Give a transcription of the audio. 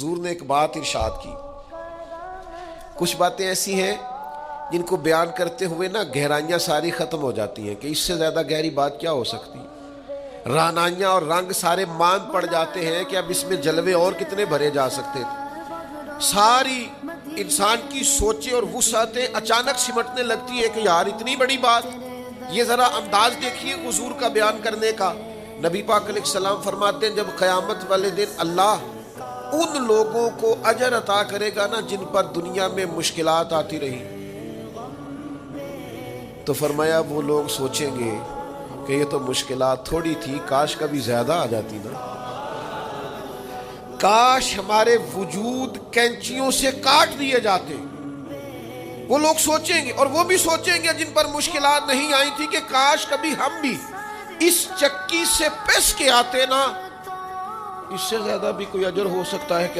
حضور نے ایک بات ارشاد کی. کچھ باتیں ایسی ہیں جن کو بیان کرتے ہوئے نا گہرائیاں ساری ختم ہو جاتی ہیں کہ اس سے زیادہ گہری بات کیا ہو سکتی. رعنائیاں اور رنگ سارے مان پڑ جاتے ہیں کہ اب اس میں جلوے اور کتنے بھرے جا سکتے تھے. ساری انسان کی سوچیں اور وسعتیں اچانک سمٹنے لگتی ہے کہ یار اتنی بڑی بات. یہ ذرا انداز دیکھیے حضور کا بیان کرنے کا. نبی پاک علیہ السلام فرماتے ہیں جب قیامت والے دن اللہ ان لوگوں کو اجر عطا کرے گا نا جن پر دنیا میں مشکلات آتی رہی، تو فرمایا وہ لوگ سوچیں گے کہ یہ تو مشکلات تھوڑی تھی، کاش کبھی زیادہ آ جاتی نا. کاش ہمارے وجود کینچیوں سے کاٹ دیے جاتے. وہ لوگ سوچیں گے، اور وہ بھی سوچیں گے جن پر مشکلات نہیں آئی تھی کہ کاش کبھی ہم بھی اس چکی سے پس کے آتے نا. اس سے زیادہ بھی کوئی اجر ہو سکتا ہے کہ